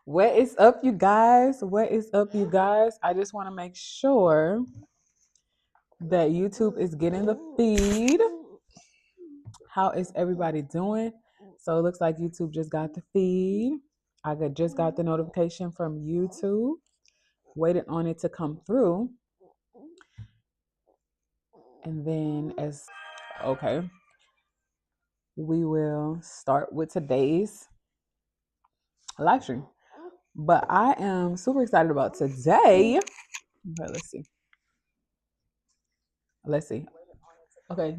What is up, you guys? What is up, you guys? I just want to make sure that YouTube is getting the feed. How is everybody doing? So it looks like YouTube just got the feed. Just got the notification from YouTube. Waited on it to come through. And then okay, we will start with today's live stream. But I am super excited about today. Okay, let's see. Okay.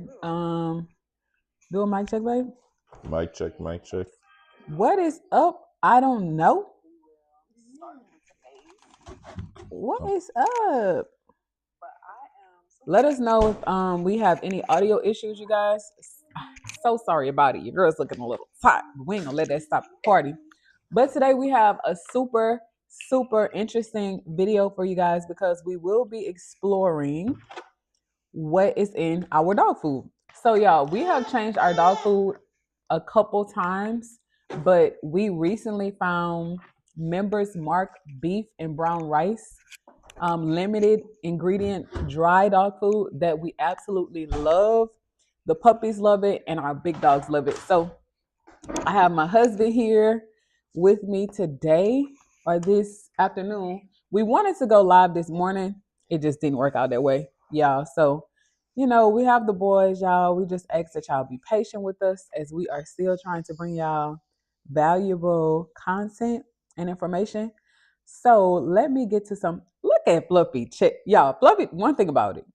Do a mic check, babe. Mic check, mic check. What is up? I don't know. What is up? Let us know if we have any audio issues, you guys. So sorry about it. Your girl's looking a little tight. We ain't gonna let that stop the party. But today we have a super, super interesting video for you guys because we will be exploring what is in our dog food. So y'all, we have changed our dog food a couple times, but we recently found Members Mark beef and brown rice, limited ingredient dry dog food that we absolutely love. The puppies love it and our big dogs love it. So I have my husband here with me today or this afternoon. We wanted to go live this morning. It just didn't work out that way, y'all. So, we have the boys, y'all. We just ask that y'all be patient with us as we are still trying to bring y'all valuable content and information. So let me get to some. Look at Fluffy Check. Y'all, Fluffy, one thing about it.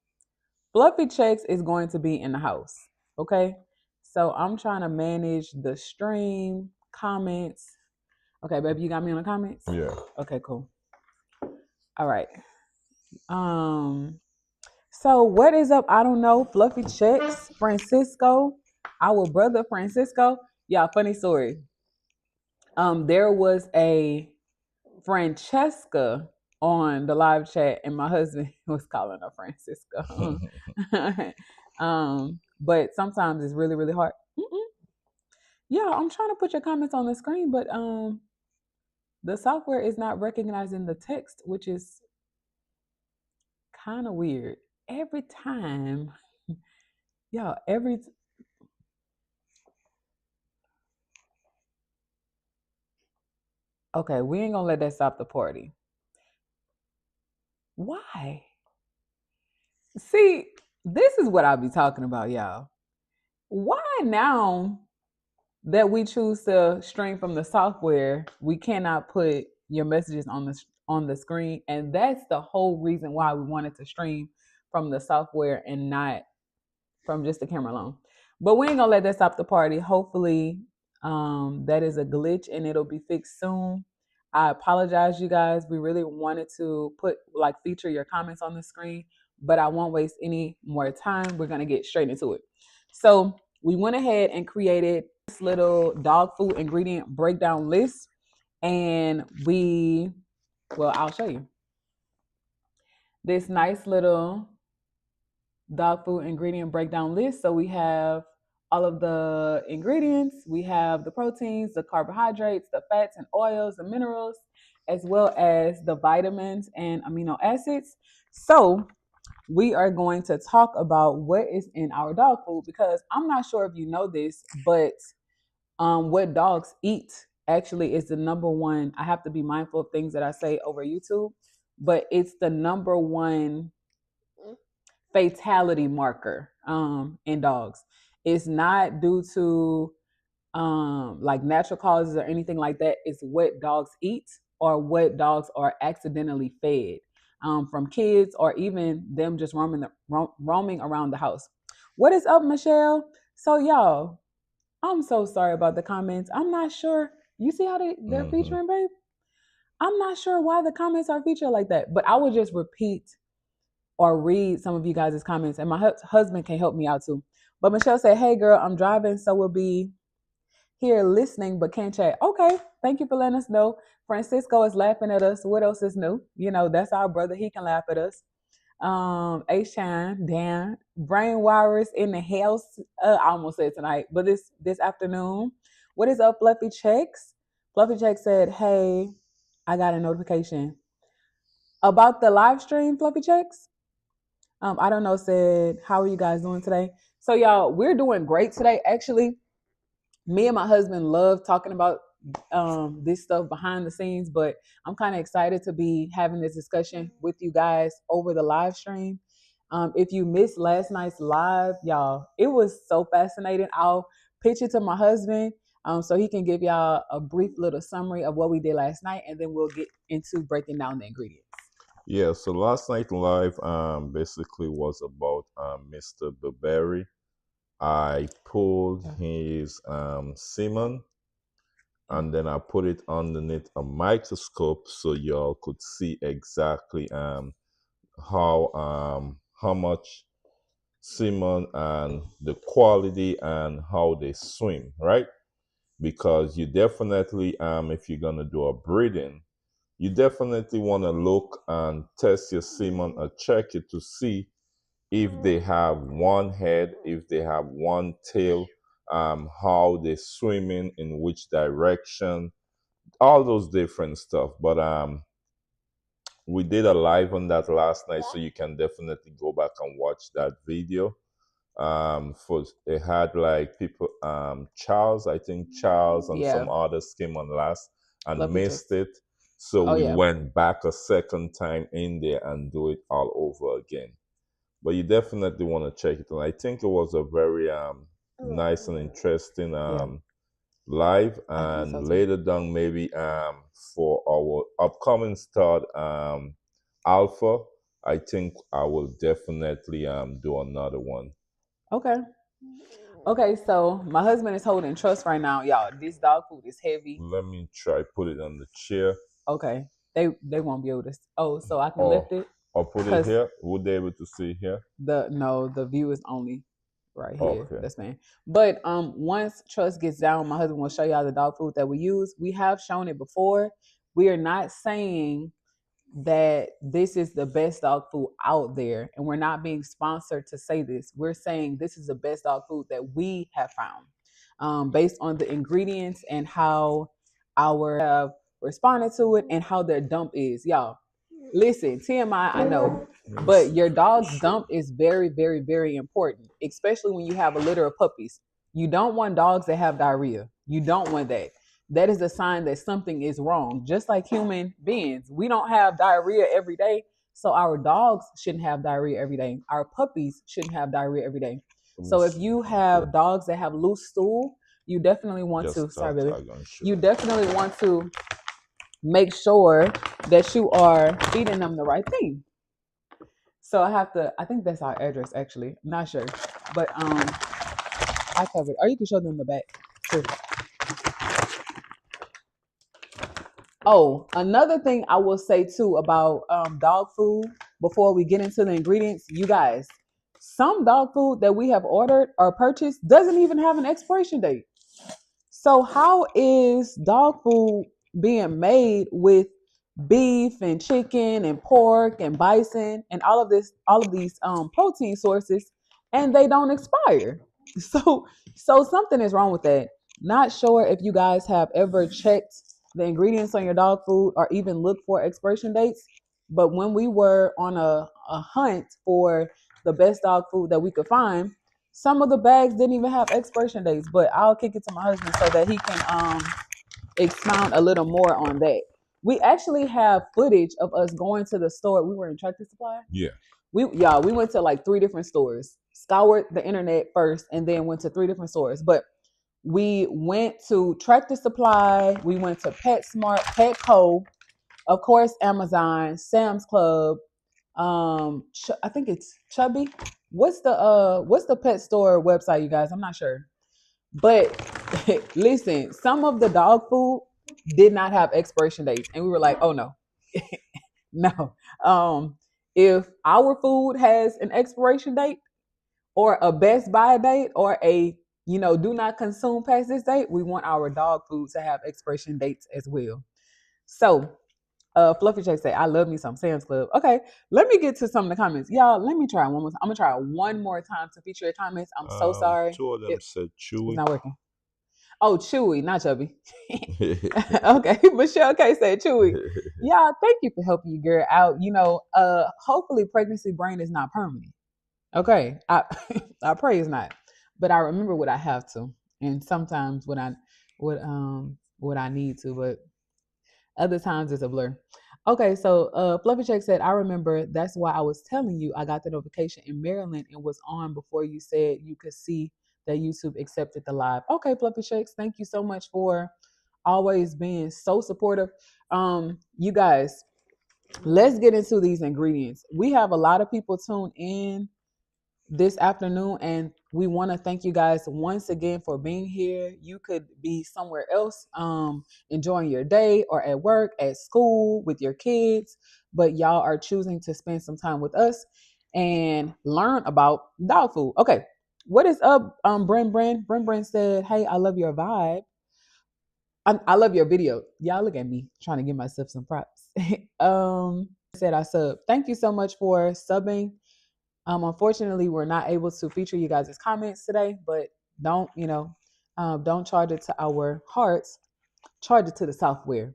Fluffy Checks is going to be in the house. Okay. So I'm trying to manage the stream, comments. Okay, baby, you got me on the comments? Yeah. Okay, cool. All right. So what is up? I don't know. Fluffy Checks, Francisco, our brother Francisco. Yeah, funny story. There was a Francesca on the live chat, and my husband was calling her Francisco. But sometimes it's really, really hard. Yeah, I'm trying to put your comments on the screen, but the software is not recognizing the text, which is kind of weird. Every time, yeah, okay, we ain't gonna let that stop the party. Why? See, this is what I'll be talking about, y'all. Why now that we choose to stream from the software, we cannot put your messages on the screen, and that's the whole reason why we wanted to stream from the software and not from just the camera alone. But we ain't gonna let that stop the party. Hopefully, that is a glitch and it'll be fixed soon. I apologize, you guys. We really wanted to feature your comments on the screen, but I won't waste any more time. We're gonna get straight into it. So we went ahead and created this little dog food ingredient breakdown list, and I'll show you this nice little dog food ingredient breakdown list. So we have all of the ingredients, we have the proteins, the carbohydrates, the fats and oils, the minerals, as well as the vitamins and amino acids. So we are going to talk about what is in our dog food because I'm not sure if you know this, but what dogs eat actually is the number one. I have to be mindful of things that I say over YouTube, but it's the number one fatality marker in dogs. It's not due to like natural causes or anything like that. It's what dogs eat or what dogs are accidentally fed from kids or even them just roaming around the house. What is up, Michelle? So y'all, I'm so sorry about the comments. I'm not sure. You see how they're featuring, babe? I'm not sure why the comments are featured like that, but I will just repeat or read some of you guys' comments, and my husband can help me out too. But Michelle said, "Hey girl, I'm driving, so we'll be here listening, but can't chat." Okay, thank you for letting us know. Francisco is laughing at us. What else is new? That's our brother. He can laugh at us. H-Chan, Dan, Brain Virus in the house. I almost said tonight, but this afternoon. What is up, Fluffy Checks? Fluffy Check said, "Hey." I got a notification about the live stream, Fluffy Checks. I don't know, said, how are you guys doing today? So, y'all, we're doing great today. Actually, me and my husband love talking about this stuff behind the scenes, but I'm kind of excited to be having this discussion with you guys over the live stream. If you missed last night's live, y'all, it was so fascinating. I'll pitch it to my husband so he can give y'all a brief little summary of what we did last night, and then we'll get into breaking down the ingredients. Yeah, so last night live basically was about Mr. Burberry. I pulled his semen and then I put it underneath a microscope so y'all could see exactly how much semen and the quality and how they swim, right? Because you definitely if you're gonna do a breeding, you definitely want to look and test your semen or check it to see if they have one head, if they have one tail, how they're swimming, in which direction, all those different stuff. But we did a live on that last night, so you can definitely go back and watch that video. For it had like people, Charles, I think Charles and Yeah, some others came on last and Fluffy missed Checks. it. So Oh, we yeah. went back a second time in there and do it all over again. But you definitely want to check it. And I think it was a very nice and interesting Yeah, live. I think so And too. later down maybe for our upcoming start alpha, I think I will definitely do another one. Okay. Okay, so my husband is holding trust right now, y'all. This dog food is heavy. Let me try put it on the chair. Okay, they won't be able to. Oh, so I can Or lift it or put it because here. Would they able to see here? the view is only right here. Okay. That's fine. But once trust gets down, my husband will show y'all the dog food that we use. We have shown it before. We are not saying that this is the best dog food out there, and we're not being sponsored to say this. We're saying this is the best dog food that we have found, based on the ingredients and how our have responded to it and how their dump is. Y'all, listen, TMI, I know, but your dog's dump is very, very, very important, especially when you have a litter of puppies. You don't want dogs that have diarrhea. You don't want that. That is a sign that something is wrong. Just like human beings, we don't have diarrhea every day. So our dogs shouldn't have diarrhea every day. Our puppies shouldn't have diarrhea every day. So if you have dogs that have loose stool, you definitely want Just to, sorry, Billy, tag and show. you definitely want to make sure that you are feeding them the right thing. So I think that's our address actually. I'm not sure. But I covered. Or you can show them the back too. Oh, another thing I will say too about dog food before we get into the ingredients, you guys, some dog food that we have ordered or purchased doesn't even have an expiration date. So how is dog food being made with beef and chicken and pork and bison and all of these protein sources, and they don't expire? So something is wrong with that. Not sure if you guys have ever checked the ingredients on your dog food or even looked for expiration dates, but when we were on a hunt for the best dog food that we could find, some of the bags didn't even have expiration dates. But I'll kick it to my husband so that he can expound a little more on that. We actually have footage of us going to the store. We were in Tractor Supply. Yeah. We went to like 3 different stores, scoured the internet first, and then went to 3 different stores. But we went to Tractor Supply, we went to PetSmart, Petco, of course, Amazon, Sam's Club. I think it's Chubby. What's the pet store website, you guys? I'm not sure. But listen, some of the dog food did not have expiration dates, and we were like, "Oh no, no." If our food has an expiration date, or a best buy date, or a do not consume past this date, we want our dog food to have expiration dates as well. So, Fluffy J say, "I love me some Sam's Club." Okay, let me get to some of the comments, y'all. Let me try one more. I'm gonna try one more time to feature your comments. I'm so sorry. Two of them said It's chewy. not working. Oh, chewy, not chubby. Okay, Michelle K said chewy. Yeah, thank you for helping your girl out. Hopefully pregnancy brain is not permanent. Okay, I I pray it's not, but I remember what I have to, and sometimes what I need to, but other times it's a blur. Okay, so Fluffy Check said, I remember that's why I was telling you I got the notification in Maryland and was on before you said you could see that YouTube accepted the live. Okay, Fluffy Shakes, thank you so much for always being so supportive. You guys, let's get into these ingredients. We have a lot of people tuned in this afternoon, and we want to thank you guys once again for being here. You could be somewhere else, enjoying your day or at work, at school with your kids, but y'all are choosing to spend some time with us and learn about dog food. Okay, what is up, Bren said, hey, I love your vibe. I love your video. Y'all look at me trying to give myself some props. Said I sub. Thank you so much for subbing. Unfortunately, we're not able to feature you guys' comments today, but don't charge it to our hearts, charge it to the software.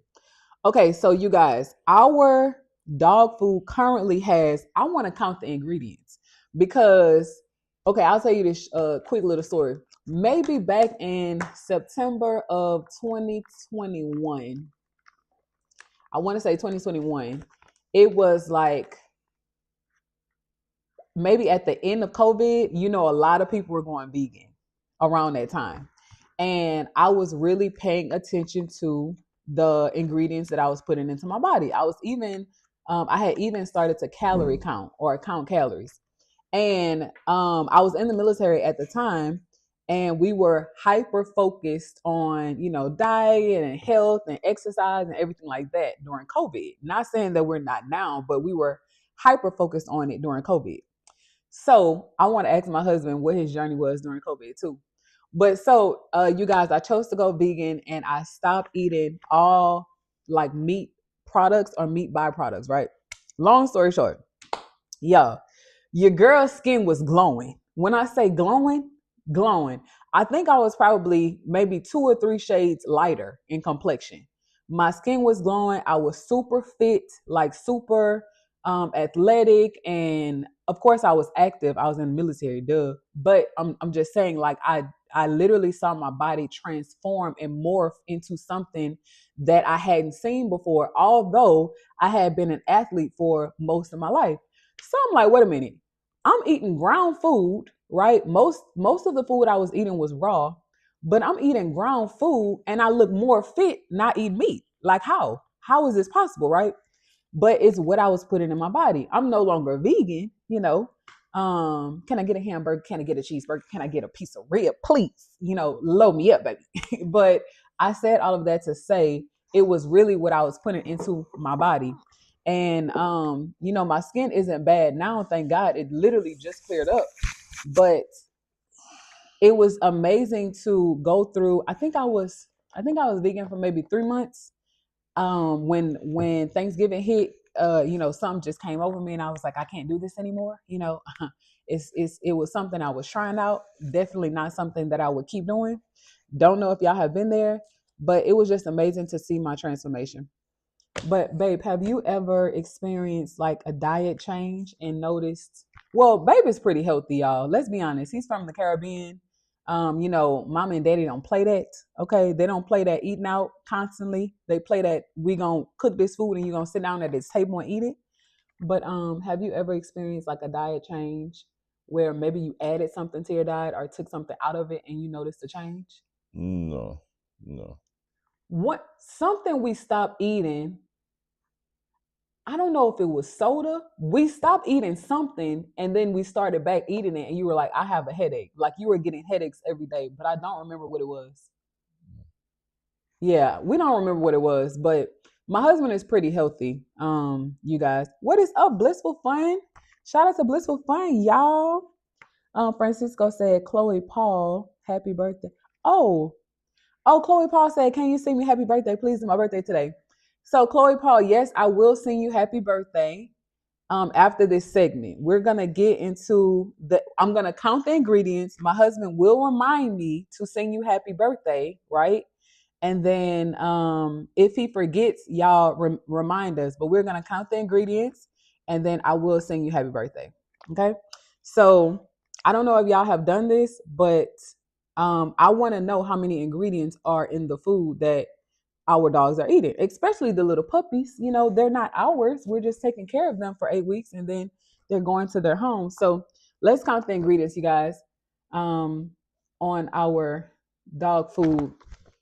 Okay, so you guys, our dog food currently has, I want to count the ingredients because, okay, I'll tell you this quick little story. Maybe back in September of 2021, I want to say 2021, it was like maybe at the end of COVID, a lot of people were going vegan around that time. And I was really paying attention to the ingredients that I was putting into my body. I had even started to calorie count or count calories. And I was in the military at the time, and we were hyper focused on, diet and health and exercise and everything like that during COVID. Not saying that we're not now, but we were hyper focused on it during COVID. So I want to ask my husband what his journey was during COVID too. But so you guys, I chose to go vegan and I stopped eating all like meat products or meat byproducts, right? Long story short, yeah, your girl's skin was glowing. When I say glowing, glowing. I think I was probably maybe 2 or 3 shades lighter in complexion. My skin was glowing. I was super fit, like super athletic, and of course I was active. I was in the military, duh. But I'm just saying, like I literally saw my body transform and morph into something that I hadn't seen before, although I had been an athlete for most of my life. So I'm like, wait a minute. I'm eating ground food, right? Most of the food I was eating was raw, but I'm eating ground food and I look more fit not eat meat. Like how? How is this possible, right? But it's what I was putting in my body. I'm no longer vegan. Can I get a hamburger? Can I get a cheeseburger? Can I get a piece of rib? Please, load me up, baby. But I said all of that to say it was really what I was putting into my body. And my skin isn't bad now, thank God. It literally just cleared up. But it was amazing to go through. I think I was vegan for maybe 3 months. When Thanksgiving hit, something just came over me and I was like, I can't do this anymore. It was something I was trying out. Definitely not something that I would keep doing. Don't know if y'all have been there, but it was just amazing to see my transformation. But babe, have you ever experienced like a diet change and noticed? Well, babe is pretty healthy, y'all. Let's be honest. He's from the Caribbean. Mom and daddy don't play that. Okay, they don't play that eating out constantly. They play that we gonna cook this food and you gonna sit down at this table and eat it. But have you ever experienced like a diet change where maybe you added something to your diet or took something out of it and you noticed a change? No, no. What something we stopped eating, I don't know if it was soda. We stopped eating something and then we started back eating it. And you were like, I have a headache. Like you were getting headaches every day, but I don't remember what it was. Yeah, we don't remember what it was, but my husband is pretty healthy. You guys, what is up, Blissful Fun? Shout out to Blissful Fun, y'all. Francisco said, Chloe Paul, happy birthday. Oh, Chloe Paul said, can you sing me happy birthday, please? It's my birthday today. So Chloe Paul, yes, I will sing you happy birthday. after this segment. We're gonna get into I'm gonna count the ingredients. My husband will remind me to sing you happy birthday, right? And then if he forgets, y'all remind us. But we're gonna count the ingredients, and then I will sing you happy birthday. Okay. So I don't know if y'all have done this, but I want to know how many ingredients are in the food that our dogs are eating, especially the little puppies. You know, they're not ours. We're just taking care of them for 8 weeks, and then they're going to their home. So let's count the ingredients, you guys, on our dog food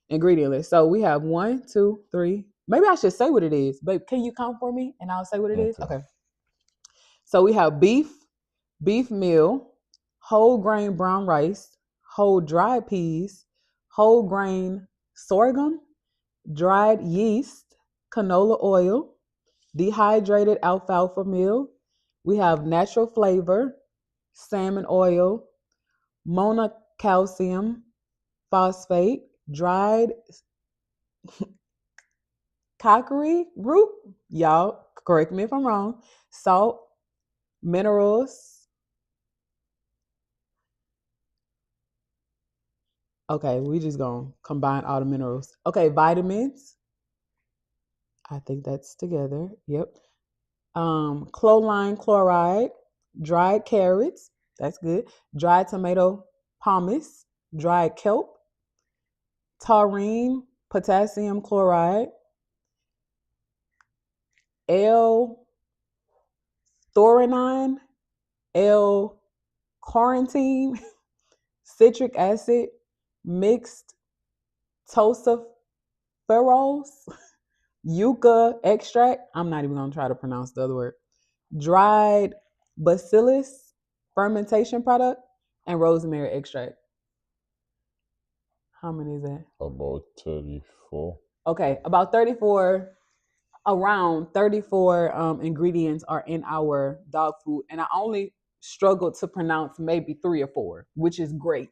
ingredient list. So we have 1, 2, 3. Maybe I should say what it is, but can you count for me and I'll say what it is? Okay. So we have beef meal, whole grain brown rice, whole dried peas, whole grain sorghum, dried yeast, canola oil, dehydrated alfalfa meal. We have natural flavor, salmon oil, monocalcium phosphate, dried cockery root. Y'all, correct me if I'm wrong. Salt, minerals. Okay, we just gonna combine all the minerals. Okay, vitamins. I think that's together. Yep. Choline chloride, dried carrots. That's good. Dried tomato pomace, dried kelp, taurine, potassium chloride, L-threonine, L-carnitine, citric acid, mixed tocopherols, yucca extract. I'm not even going to try to pronounce the other word. Dried bacillus fermentation product, and rosemary extract. How many is that? About 34. Okay, around 34 ingredients are in our dog food, and I only struggled to pronounce maybe 3 or 4, which is great.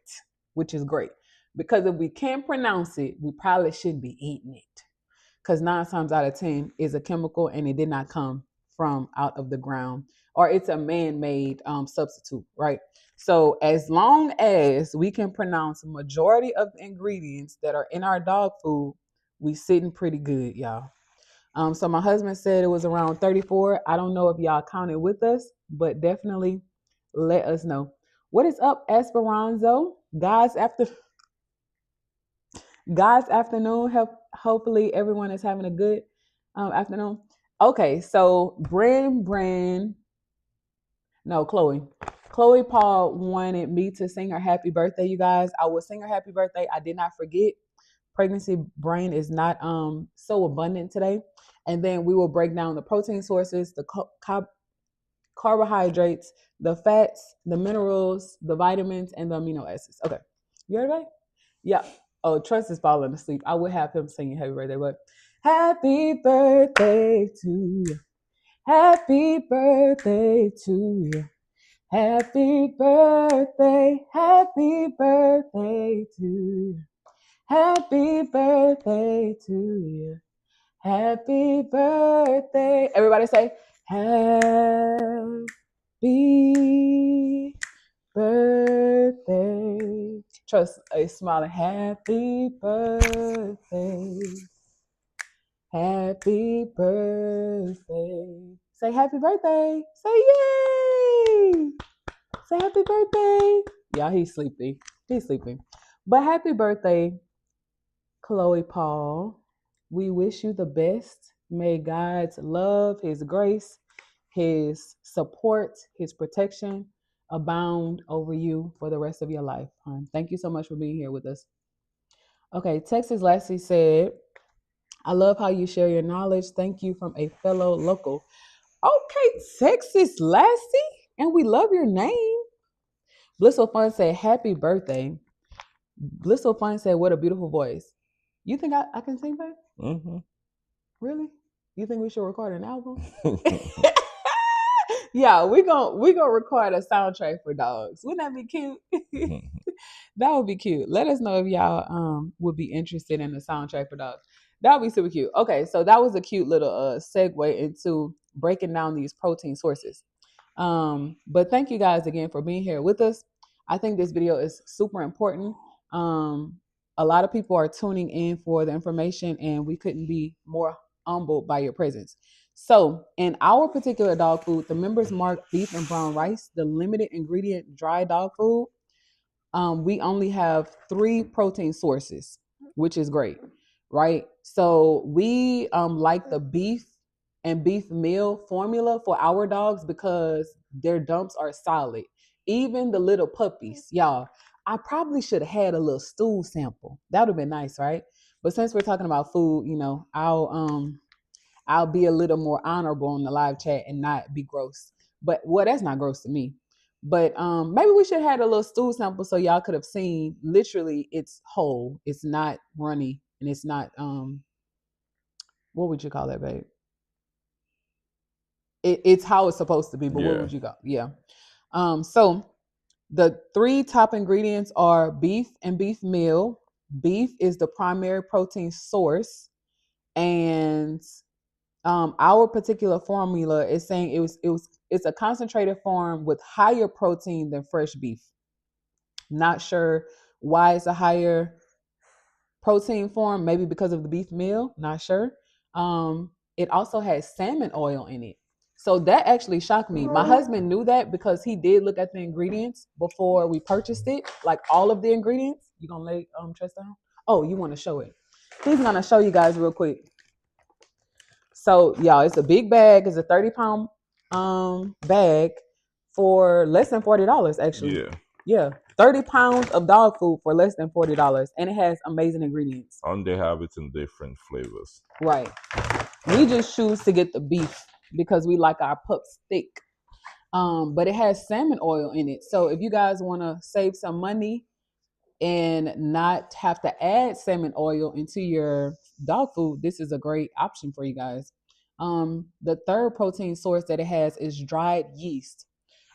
Because if we can't pronounce it, we probably should be eating it, because 9 times out of 10 is a chemical and it did not come from out of the ground, or it's a man-made substitute, right? So as long as we can pronounce a majority of the ingredients that are in our dog food, we sitting pretty good, y'all. So my husband said it was around 34. I don't know if y'all counted with us, but definitely let us know. What is up, Esperanzo? God's afternoon. Hopefully everyone is having a good afternoon. Okay, so Chloe Paul wanted me to sing her happy birthday, you guys. I will sing her happy birthday. I did not forget. Pregnancy brain is not so abundant today. And then we will break down the protein sources, the carbohydrates, the fats, the minerals, the vitamins, and the amino acids. Okay. You ready? Yeah. Oh, Trust is falling asleep. I would have him singing happy birthday, but happy birthday to you. Happy birthday to you. Happy birthday. Happy birthday to you. Happy birthday to you. Happy birthday. Everybody say, happy birthday. Trust is smiling. Happy birthday. Happy birthday. Say happy birthday. Say yay. Say happy birthday. Yeah, he's sleepy. But happy birthday, Chloe Paul. We wish you the best. May God's love, His grace, His support, His protection abound over you for the rest of your life. Thank you so much for being here with us. Okay, Texas Lassie said, I love how you share your knowledge. Thank you, from a fellow local. Okay, Texas Lassie, and we love your name. Blissful Fun said, happy birthday. Blissful Fun said, what a beautiful voice. You think I can sing, babe? Mm-hmm. Really? You think we should record an album? Yeah, we gonna record a soundtrack for dogs. Wouldn't that be cute? That would be cute. Let us know if y'all would be interested in a soundtrack for dogs. That would be super cute. Okay, so that was a cute little segue into breaking down these protein sources. But thank you guys again for being here with us. I think this video is super important. Um, a lot of people are tuning in for the information, and we couldn't be more humbled by your presence. So, in our particular dog food, the members mark beef and brown rice, the limited ingredient dry dog food. We only have 3 protein sources, which is great, right? So we like the beef and beef meal formula for our dogs because their dumps are solid. Even the little puppies, y'all. I probably should have had a little stool sample. That would have been nice, right? But since we're talking about food, I'll be a little more honorable in the live chat and not be gross. But well, that's not gross to me. But maybe we should have had a little stool sample so y'all could have seen literally it's whole. It's not runny and it's not what would you call that, babe? It's how it's supposed to be, but what Yeah. would you call? Yeah. So the 3 top ingredients are beef and beef meal. Beef is the primary protein source, and our particular formula is saying it's a concentrated form with higher protein than fresh beef. Not sure why it's a higher protein form, maybe because of the beef meal, not sure. It also has salmon oil in it. So that actually shocked me. My husband knew that because he did look at the ingredients before we purchased it, like all of the ingredients. You gonna lay Tress down? Oh, you want to show it? He's gonna show you guys real quick. So y'all, it's a big bag. It's a 30-pound bag for less than $40 actually. Yeah. Yeah. 30 pounds of dog food for less than $40. And it has amazing ingredients. And they have it in different flavors. Right. We just choose to get the beef because we like our pups thick. But it has salmon oil in it. So if you guys want to save some money and not have to add salmon oil into your dog food, this is a great option for you guys. The third protein source that it has is dried yeast.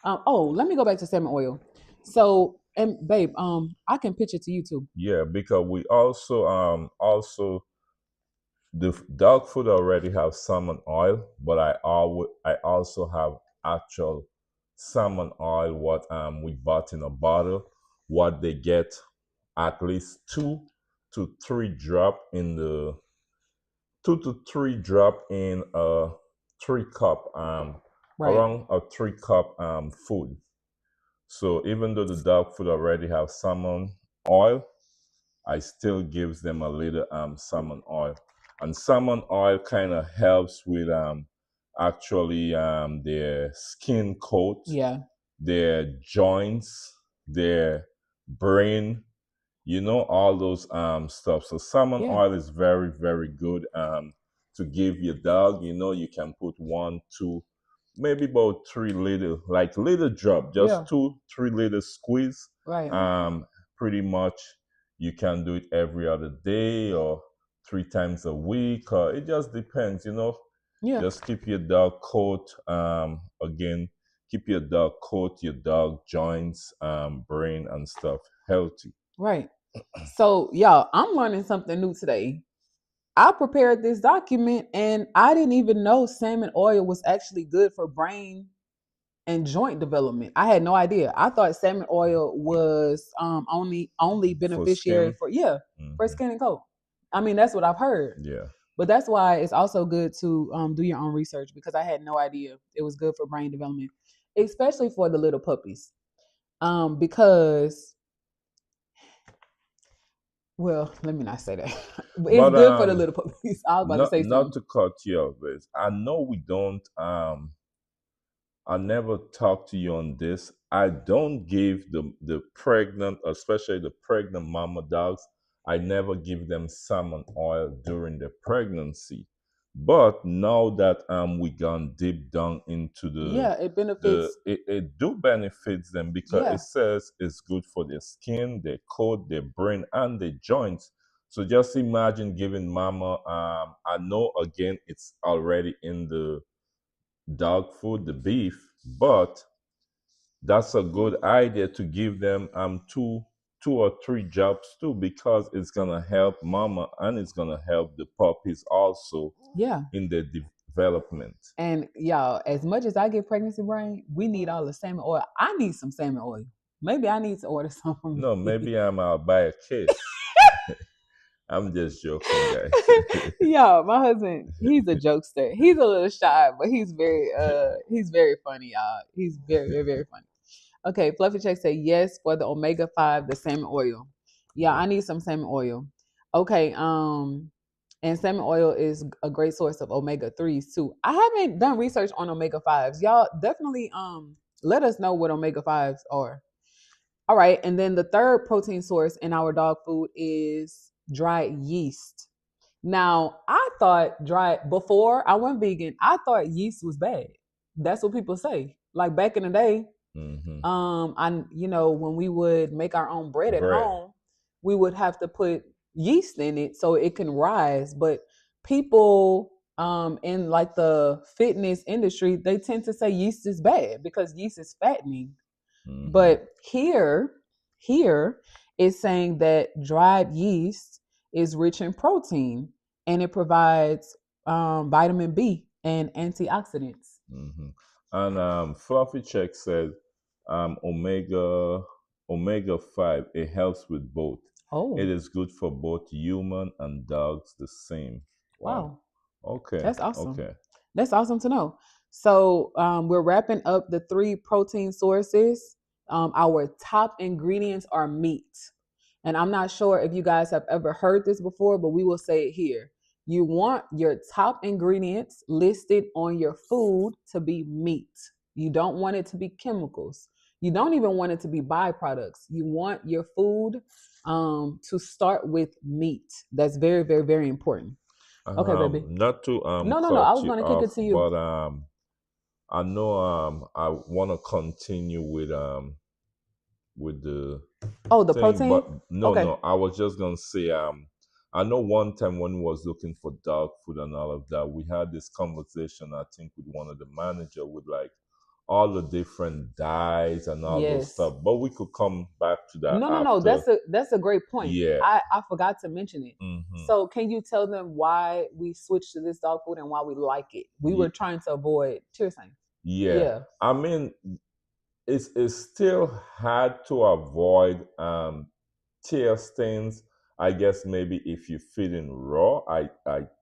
Let me go back to salmon oil. So, and babe, I can pitch it to you too. Yeah, because we also the dog food already have salmon oil, but I also have actual salmon oil what we bought in a bottle. What they get at least 2 to 3 drop in the 2 to 3 drop in a 3 cup Right. around a 3 cup food. So even though the dog food already have salmon oil, I still gives them a little salmon oil. And salmon oil kind of helps with actually their skin coat, Yeah. their joints, their brain, all those stuff. So salmon Yeah. oil is very, very good to give your dog. You can put 1, 2, maybe about 3 little, like little drop, Yeah. just 2, 3 little squeeze. Right. Pretty much you can do it every other day or 3 times a week, or it just depends. Yeah. Just keep your dog coat again. Keep your dog coat, your dog joints, brain and stuff healthy. Right. So, y'all, I'm learning something new today. I prepared this document and I didn't even know salmon oil was actually good for brain and joint development. I had no idea. I thought salmon oil was only For beneficiary skin. for skin and coat. I mean, that's what I've heard. Yeah. But that's why it's also good to do your own research because I had no idea it was good for brain development, especially for the little puppies. Because well, let me not say that. It's But good for the little puppies. I was about to not say not something. to cut you off, but I know we don't I never talk to you on this. I don't give the pregnant, especially the pregnant mama dogs, I never give them salmon oil during the pregnancy. But now that we gone deep down into Yeah, it benefits. it do benefits them because it Yeah, says it's good for their skin, their coat, their brain, and their joints. So just imagine giving mama. I know again it's already in the dog food, the beef, but that's a good idea to give them two. two or three jobs too, because it's gonna help mama and it's gonna help the puppies also Yeah. in their development. And y'all, as much as I get pregnancy brain, we need all the salmon oil. I need some salmon oil. Maybe I need to order some from No, you. maybe I'll buy a case. I'm just joking, guys. Yo, my husband, he's a jokester. He's a little shy, but he's very funny, y'all. He's very, very, very funny. Okay, Fluffy Check say yes for the omega 5, the salmon oil. Yeah, I need some salmon oil. Okay, and salmon oil is a great source of omega 3s too. I haven't done research on omega 5s. Y'all definitely let us know what omega 5s are. All right, and then the third protein source in our dog food is dried yeast. Now, I thought before I went vegan, I thought yeast was bad. That's what people say. Like back in the day, Mm-hmm. I when we would make our own bread at Bread. home, we would have to put yeast in it so it can rise. But people in like the fitness industry, they tend to say yeast is bad because yeast is fattening. Mm-hmm. But here it's saying that dried yeast is rich in protein and it provides vitamin B and antioxidants. Mm-hmm. And Fluffy Check said omega 5, it helps with both. Oh, It is good for both human and dogs the same. Wow. wow. Okay. That's awesome. Okay. That's awesome to know. So we're wrapping up the 3 protein sources. Our top ingredients are meat. And I'm not sure if you guys have ever heard this before, but we will say it here. You want your top ingredients listed on your food to be meat. You don't want it to be chemicals. You don't even want it to be byproducts. You want your food to start with meat. That's very, very, very important. Okay, baby. Not to No. I cut was you gonna kick off, it to you. but I know I want to continue with the Oh, the thing, but protein. no, Okay. no. I was just gonna say I know one time when we was looking for dog food and all of that, we had this conversation, I think, with one of the manager with like all the different dyes and all those Yes. stuff. But we could come back to that No. after. That's a great point. Yeah. I forgot to mention it. Mm-hmm. So can you tell them why we switched to this dog food and why we like it? We were trying to avoid tear stains. Yeah. Yeah. I mean, it's still hard to avoid tear stains. I guess maybe if you feed in raw, I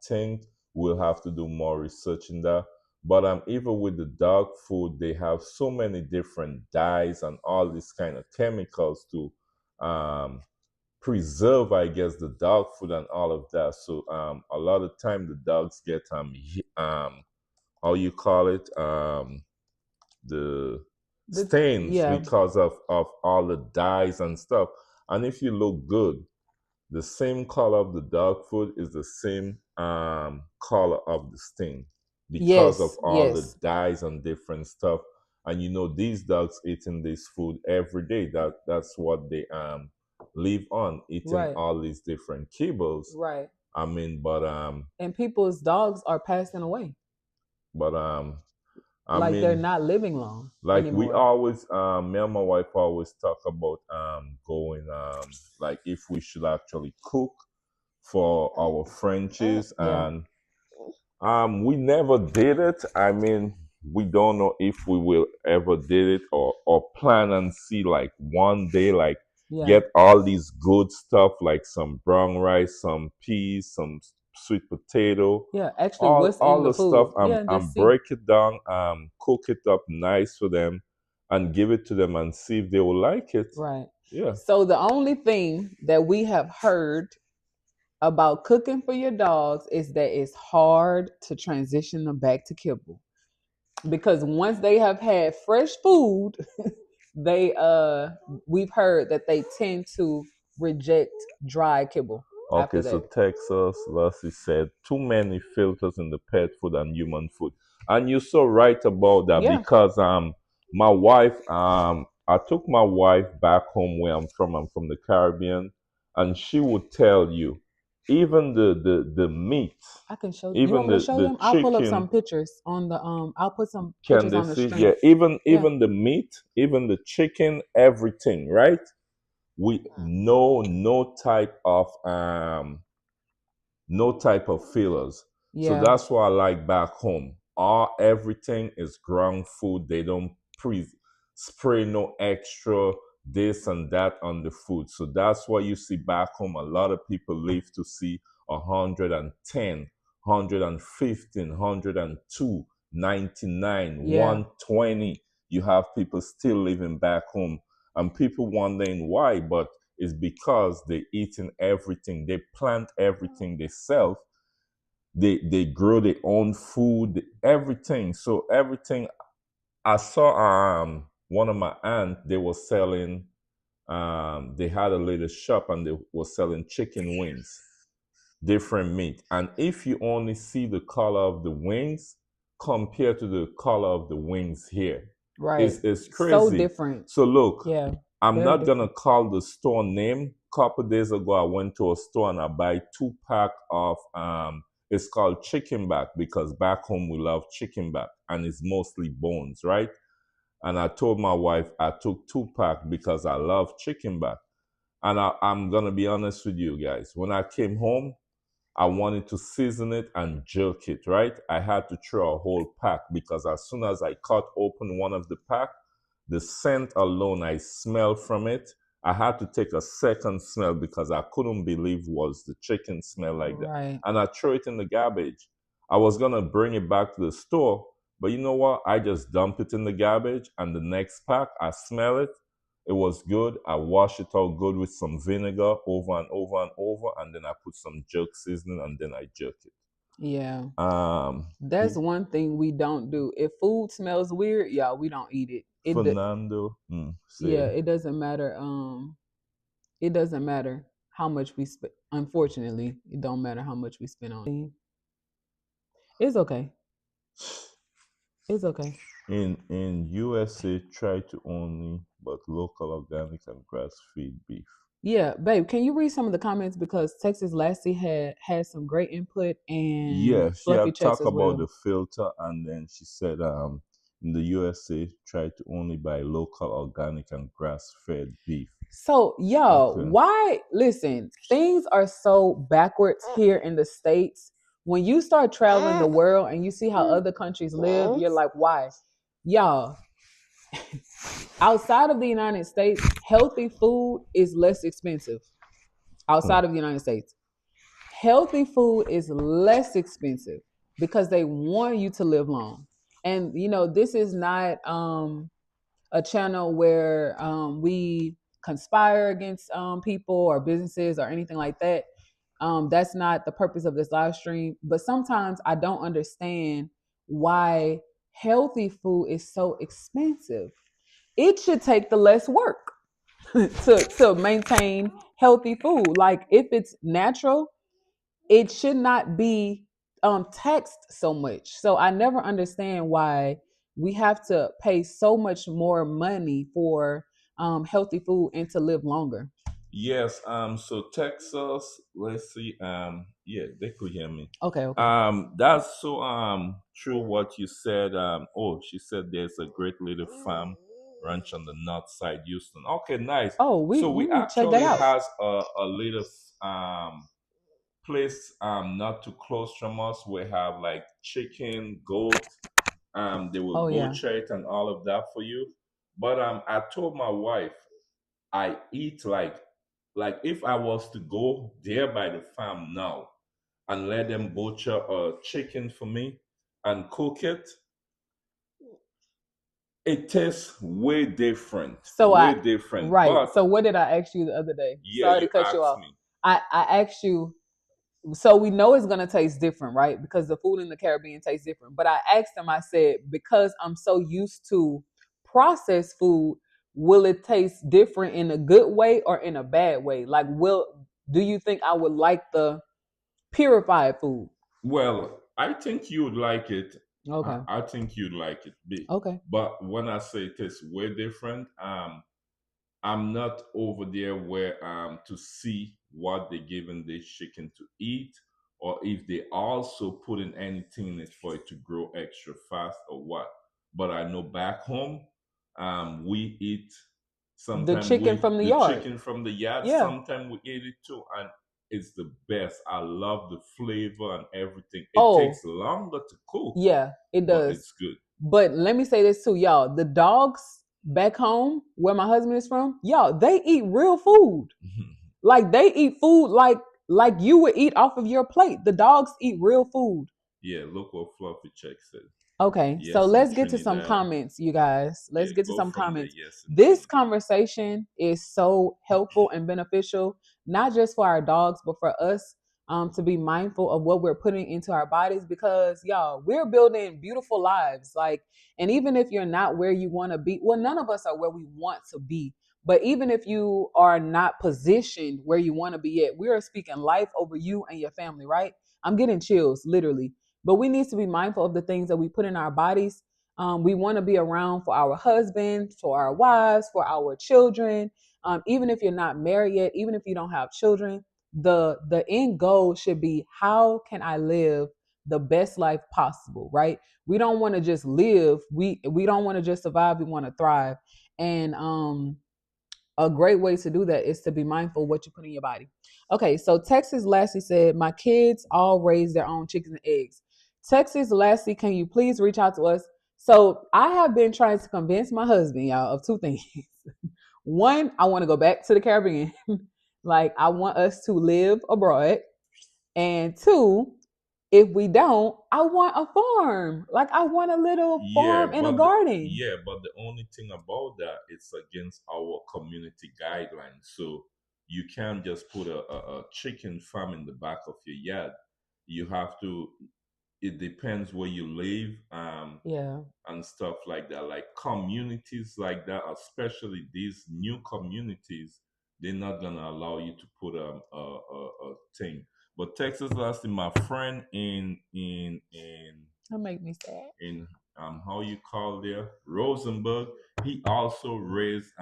think we'll have to do more research in that. But even with the dog food, they have so many different dyes and all these kind of chemicals to um, preserve, I guess, the dog food and all of that. So a lot of time the dogs get how you call it the stains Yeah. because of all the dyes and stuff. And if you look good, the same color of the dog food is the same color of the stain because of Yes. all the Yes. dyes and different stuff. And these dogs eating this food every day. That's what they live on, eating Right. all these different kibbles. Right. I mean, but And people's dogs are passing away. but I Like they're mean, not living long like we anymore. always me and my wife always talk about going like if we should actually cook for our Frenchies, Yeah. and we never did it. I mean, we don't know if we will ever did it or plan and see like one day like Yeah. get all these good stuff like some brown rice, some peas, some sweet potato, Yeah. Actually, all what's in all the the stuff. food? Yeah, and I'm just see. break it down, cook it up nice for them, and give it to them and see if they will like it. Right. Yeah. So the only thing that we have heard about cooking for your dogs is that it's hard to transition them back to kibble because once they have had fresh food, they we've heard that they tend to reject dry kibble Okay, after so that. Texas, Lassie said, too many filters in the pet food and human food. And you're so right about that Yeah. because my wife I took my wife back home where I'm from the Caribbean, and she would tell you, even the meat, I can show you. even Want me to show the them? I'll pull up some chicken, pictures on the I'll put some can pictures they on the see? stream. Yeah, even Yeah. even the meat, even the chicken, everything, right? We no type of fillers. So Yeah. that's what I like back home. All everything is ground food. They don't pre spray no extra this and that on the food. So that's what you see back home. A lot of people live to see 110, 115, 102, 99, Yeah. 120. You have people still living back home. And people wondering why, but is because they eating everything. They plant everything they sell. They grow their own food, everything. So everything I saw one of my aunt, they were selling they had a little shop and they were selling chicken wings, different meat. And if you only see the color of the wings compared to the color of the wings here, Right. it's So crazy. different. So look, Yeah. I'm Very not gonna different. call the store name. Couple days ago, I went to a store and I buy 2 pack of it's called chicken back because back home we love chicken back and it's mostly bones, right? And I told my wife I took 2 pack because I love chicken back. And I'm gonna be honest with you guys. When I came home, I wanted to season it and jerk it, right? I had to throw a whole pack because as soon as I cut open one of the pack, the scent alone I smelled from it. I had to take a second smell because I couldn't believe was the chicken smell like that. Right. And I threw it in the garbage. I was gonna bring it back to the store, but you know what? I just dumped it in the garbage and the next pack I smell it. It was good. I washed it out good with some vinegar over and over and over, and then I put some jerk seasoning, and then I jerk it. Yeah. Um, That's one thing we don't do. If food smells weird, y'all, we don't eat it. Fernando, Yeah, say it doesn't matter. It doesn't matter how much we spend. Unfortunately, it don't matter how much we spend on it. It's okay. It's okay. in USA, try to only but local organic and grass feed beef. Yeah, babe, can you read some of the comments because Texas Lassie had some great input and Yeah, she Fluffy had checks talked as about well. the filter, and then she said, in the USA, try to only buy local, organic, and grass-fed beef. So, yo, Okay. why? Listen, things are so backwards here in the States. When you start traveling the world and you see how other countries live, you're like, why? Y'all, outside of the United States, healthy food is less expensive. Hmm. Outside of the United States, healthy food is less expensive because they want you to live long. And, this is not a channel where we conspire against people or businesses or anything like that. That's not the purpose of this live stream. But sometimes I don't understand why healthy food is so expensive. It should take the less work to maintain healthy food. Like if it's natural, it should not be taxed so much. So I never understand why we have to pay so much more money for healthy food and to live longer. Yes. So Texas, let's see. Yeah, they could hear me. Okay, okay. That's so true what you said. Oh, she said there's a great little farm ranch on the north side, Houston. Okay, nice. Oh, So we we need to check that actually out. has a little place not too close from us. We have like chicken, goat. They will Oh yeah. butcher it and all of that for you. But I told my wife I eat like if I was to go there by the farm now and let them butcher a chicken for me and cook it, it tastes way different, So way I different. right. But So what did I ask you the other day? yeah, Sorry to you cut you asked off. me. I asked you. So we know it's gonna taste different, right? Because the food in the Caribbean tastes different. But I asked him. I said because I'm so used to processed food, will it taste different in a good way or in a bad way? Like, do you think I would like the purified food? Well, I think you'd like it. Okay. I think you'd like it. Okay. But when I say it tastes way different, I'm not over there where to see what they're giving this chicken to eat, or if they also putting anything in it for it to grow extra fast or what. But I know back home, we eat. The Sometimes chicken we from the the yard. chicken from the yard. Yeah. Sometimes we eat it too, and it's the best. I love the flavor and everything. It Oh, takes longer to cook, yeah, it but does. it's good. But let me say this too, y'all. The dogs back home where my husband is from, y'all, they eat real food. Like they eat food like you would eat off of your plate. The dogs eat real food. Yeah, look what Fluffy Check said. Okay, so Yes, in let's get to some Trinidad. comments, you guys. Let's Yeah, get to go some from there. comments. Yes, in This Trinidad. conversation is so helpful and beneficial, not just for our dogs, but for us to be mindful of what we're putting into our bodies because, y'all, we're building beautiful lives. Like, and even if you're not where you want to be, well, none of us are where we want to be. But even if you are not positioned where you want to be at, we are speaking life over you and your family, right? I'm getting chills, literally. But we need to be mindful of the things that we put in our bodies. We want to be around for our husbands, for our wives, for our children. Even if you're not married yet, even if you don't have children, the end goal should be how can I live the best life possible, right? We don't want to just live. We don't want to just survive. We want to thrive. And a great way to do that is to be mindful of what you put in your body. Okay, so Texas Lassie said, my kids all raise their own chickens and eggs. Texas Lassie, can you please reach out to us? So I have been trying to convince my husband, y'all, of two things. One, I want to go back to the Caribbean. Like I want us to live abroad. And two, if we don't, I want a farm. Like I want a little Yeah, farm and a but the, garden. yeah, but the only thing about that, it's against our community guidelines. So you can't just put a chicken farm in the back of your yard. You have to. It depends where you live, Yeah. and stuff like that. Like communities like that, especially these new communities, they're not gonna allow you to put a thing. But Texas last my friend That make me sad. in how you call there Rosenberg. He also raised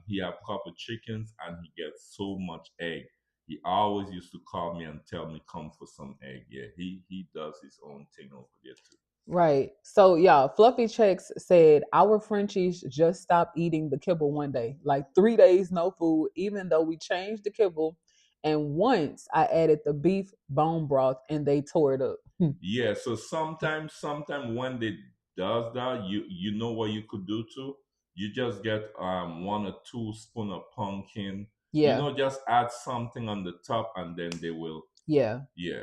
he have couple chickens and he gets so much egg. He always used to call me and tell me come for some egg. Yeah, he does his own thing over there too. Right. So yeah, Fluffy Checks said our Frenchies just stopped eating the kibble one day. Like 3 days no food, even though we changed the kibble. And once I added the beef bone broth and they tore it up. Yeah, so sometimes when they does that, you know what you could do too. You just get 1 or 2 spoon of pumpkin. Yeah. Just add something on the top, and then they will. Yeah. Yeah,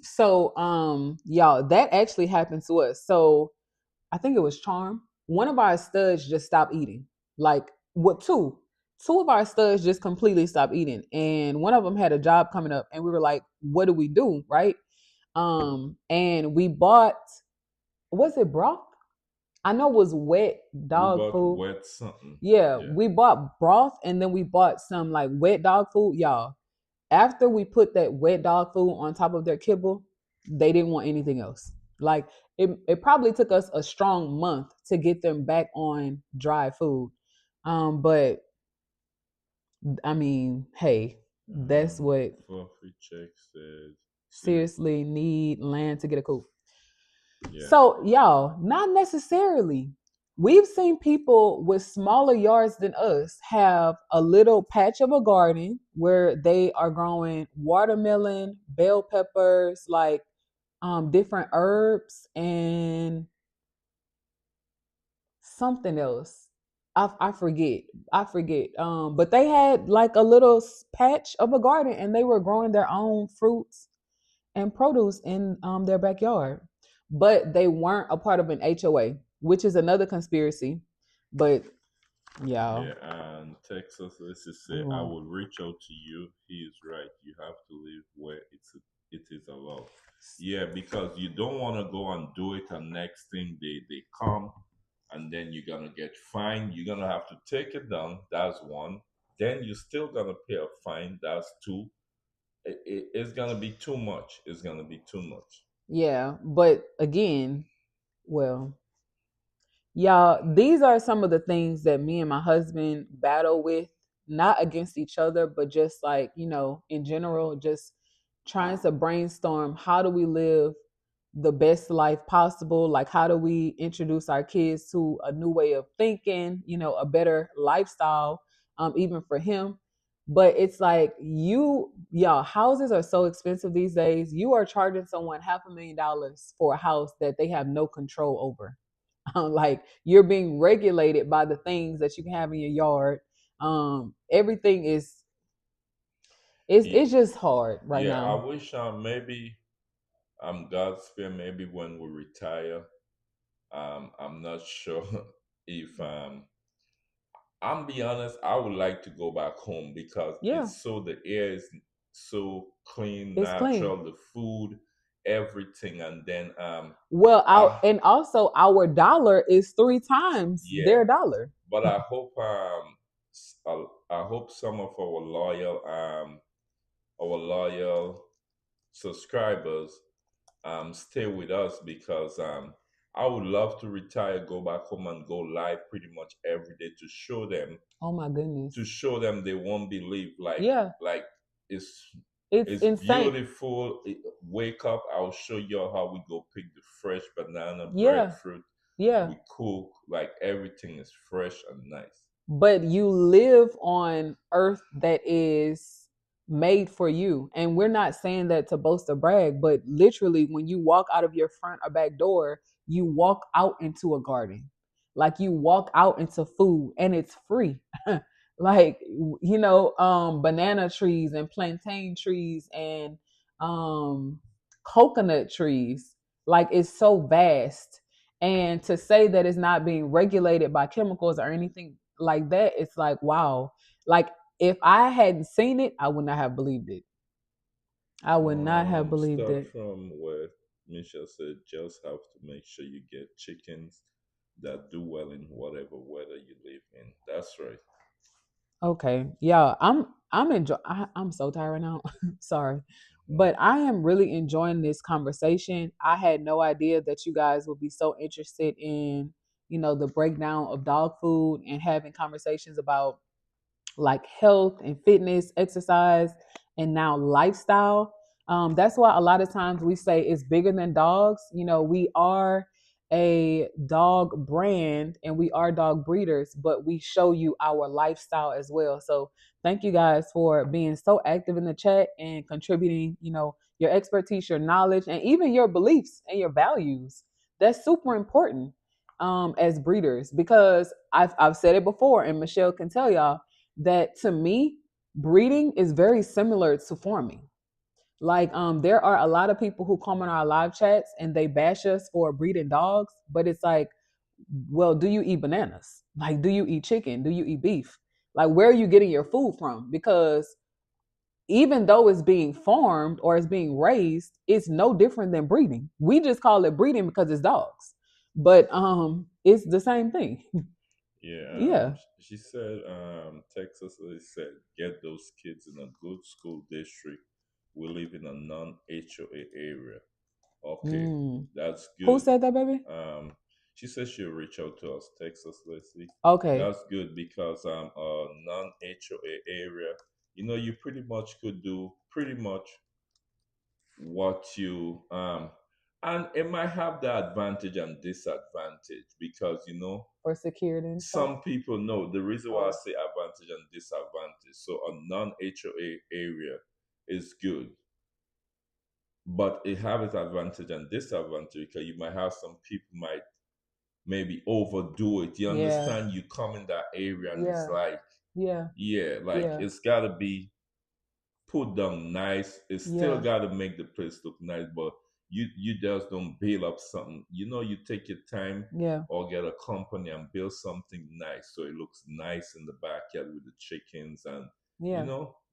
So y'all, that actually happened to us. So I think it was Charm. One of our studs just stopped eating. Like what two? Two of our studs just completely stopped eating. And one of them had a job coming up and we were like, what do we do? Right. And we bought, was it broth? I know it was wet we dog bought food. wet something. Yeah, Yeah, we bought broth and then we bought some like wet dog food. Y'all, after we put that wet dog food on top of their kibble, they didn't want anything else. Like it probably took us a strong month to get them back on dry food. But I mean, hey, that's what Fluffy Check says. seriously need land to get a coop. Yeah. So, y'all, not necessarily. We've seen people with smaller yards than us have a little patch of a garden where they are growing watermelon, bell peppers, like different herbs and something else. I forget. I forget. But they had like a little patch of a garden and they were growing their own fruits and produce in their backyard. But they weren't a part of an HOA, which is another conspiracy. But y'all, Yeah, and Texas, let's just say, I oh, will reach out to you. He is right. You have to live where it is allowed. Yeah, because you don't want to go and do it, and next thing they come, and then you're gonna get fined. You're gonna have to take it down. That's one. Then you're still gonna pay a fine. That's two. It's gonna be too much. It's gonna be too much. yeah. But again, well, y'all, these are some of the things that me and my husband battle with, not against each other, but just like, in general, just trying to brainstorm how do we live the best life possible. Like, how do we introduce our kids to a new way of thinking, a better lifestyle, even for him. But it's like, y'all, houses are so expensive these days. You are charging someone $500,000 for a house that they have no control over. Like, you're being regulated by the things that you can have in your yard. Everything is, it's just hard right Yeah, I now. wish maybe God's spare maybe when we retire. I'm not sure if I'm be honest, I would like to go back home because Yeah, the air is so clean, it's clean. natural, the food, everything, and then Well, I and also our dollar is three times yeah, their dollar. but I hope some of our loyal subscribers stay with us because I would love to retire, go back home, and go live pretty much every day Oh my to goodness. show them they won't believe Yeah, like it's it's it's insane. beautiful. Wake up, I'll show you how we go pick the fresh banana, Yeah, breadfruit. yeah. We cook, like everything is fresh and nice. But you live on earth that is made for you. And we're not saying that to boast or brag, but literally, when you walk out of your front or back door, you walk out into a garden. Like, you walk out into food and it's free. Like, banana trees and plantain trees and coconut trees. Like, it's so vast. And to say that it's not being regulated by chemicals or anything like that, it's like, wow. Like, if I hadn't seen it, I would not have believed it. I would not have believed Start it. from where Misha said, just have to make sure you get chickens that do well in whatever weather you live in. That's right. Okay. Yeah, I'm so tired right now. Sorry. Mhm. But I am really enjoying this conversation. I had no idea that you guys would be so interested in, the breakdown of dog food and having conversations about like health and fitness, exercise, and now lifestyle. That's why a lot of times we say it's bigger than dogs. We are a dog brand and we are dog breeders, but we show you our lifestyle as well. So thank you guys for being so active in the chat and contributing, your expertise, your knowledge, and even your beliefs and your values. That's super important as breeders, because I've said it before, and Michelle can tell y'all that to me, breeding is very similar to farming. Like, there are a lot of people who come on our live chats and they bash us for breeding dogs, but it's like, well, do you eat bananas? Like, do you eat chicken? Do you eat beef? Like, where are you getting your food from? Because even though it's being farmed or it's being raised, it's no different than breeding. We just call it breeding because it's dogs, but it's the same thing. Yeah, Yeah, she said, Texas, they said, get those kids in a good school district. We live in a non HOA area. Okay, mm. that's Who good. said that, baby? Um, she says she'll reach out to us, Texas, Leslie. Okay. That's good because a non HOA area, you pretty much could do pretty much what you and it might have the advantage and disadvantage because For security and stuff. some people know the reason why I Oh, say advantage and disadvantage. So a non-HOA area is good, but it have its advantage and disadvantage because you might have some people might maybe overdo it. You yeah, understand? You come in that area and it's yeah, like, yeah, yeah, like yeah, it's gotta be put them nice. It's still yeah, got to make the place look nice, but you just don't build up something. You take your time yeah, or get a company and build something nice so it looks nice in the backyard with the chickens and yeah.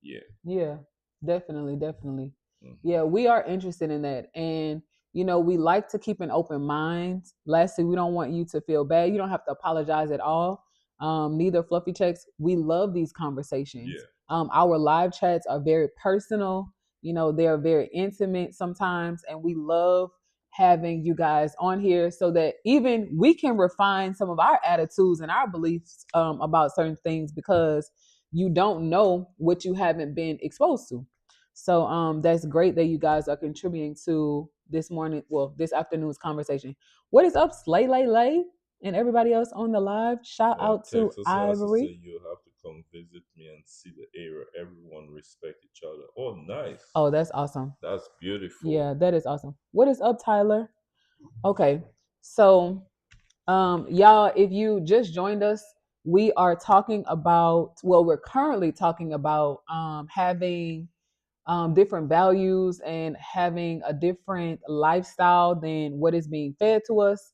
yeah. Yeah, definitely, definitely. Hmm. Yeah, we are interested in that. And, we like to keep an open mind. Lastly, we don't want you to feel bad. You don't have to apologize at all. Neither Fluffy Checks. We love these conversations. Yeah. Our live chats are very personal. They're very intimate sometimes. And we love having you guys on here so that even we can refine some of our attitudes and our beliefs about certain things, because you don't know what you haven't been exposed to. So that's great that you guys are contributing to this morning, well, this afternoon's conversation. What is up, Slay Lay Lay, and everybody else on the live? Shout out to Texas also say Ivory. you have to come visit me and see the area. Everyone respect each other. Oh, nice. Oh, that's awesome. That's beautiful. Yeah, that is awesome. What is up, Tyler? Okay, so y'all, if you just joined us, we are talking about, well, we're currently talking about having different values and having a different lifestyle than what is being fed to us.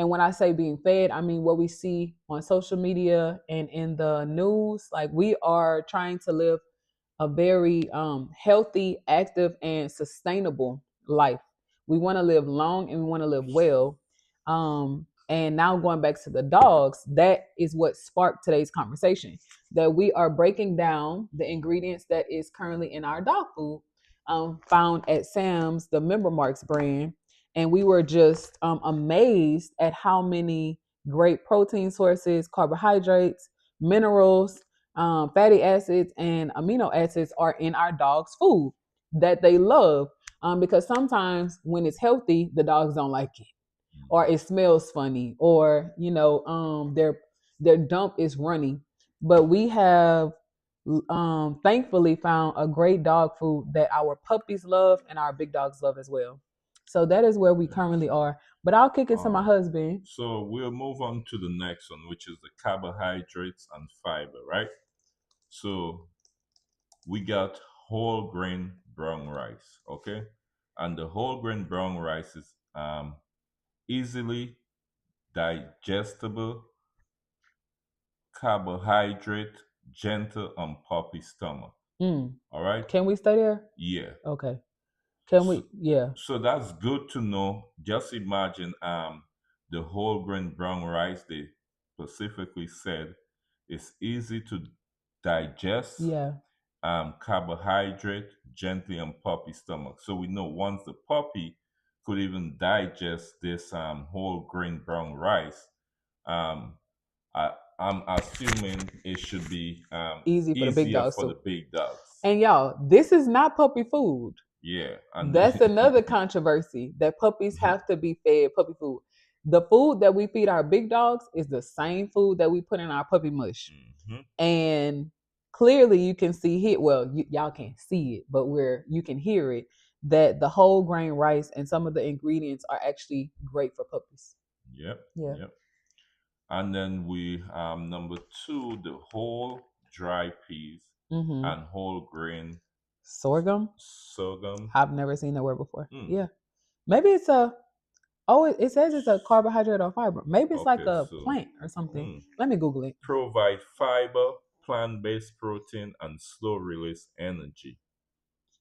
And when I say being fed, I mean what we see on social media and in the news. Like, we are trying to live a very healthy, active, and sustainable life. We want to live long and we want to live well. And now going back to the dogs, that is what sparked today's conversation. That we are breaking down the ingredients that is currently in our dog food, found at Sam's, the Member Marks brand, and we were just amazed at how many great protein sources, carbohydrates, minerals, fatty acids, and amino acids are in our dog's food that they love. Because sometimes when it's healthy, the dogs don't like it, or it smells funny, or their dump is runny. But we have thankfully found a great dog food that our puppies love and our big dogs love as well. So that is where we currently are. But I'll kick it to my husband. So we'll move on to the next one, which is the carbohydrates and fiber, right? So we got whole grain brown rice, okay? And the whole grain brown rice is easily digestible, carbohydrate, gentle on puppy stomach. Mm. All right? Can we stay there? Yeah. Okay. Can we? So, Yeah. so that's good to know. Just imagine the whole grain brown rice, they specifically said it's easy to digest, Yeah. carbohydrate gently on puppy stomach. So we know once the puppy could even digest this whole grain brown rice, um, I, I'm assuming it should be Easy for the big easier dogs for too. the big dogs. And y'all, this is not puppy food. Yeah, That's another controversy, that puppies have to be fed puppy food. The food that we feed our big dogs is the same food that we put in our puppy mush. And clearly you can see it. Well, y'all can't see it, but where you can hear it, that the whole grain rice and some of the ingredients are actually great for puppies. Yep. Yeah. Yep. And then we number two, the whole dry peas and whole grain Sorghum. sorghum. I've never seen that word before. Yeah. Maybe it's a, oh, it says it's a carbohydrate or fiber. Maybe it's like a plant or something. Let me Google it. Provide fiber, plant-based protein, and slow release energy.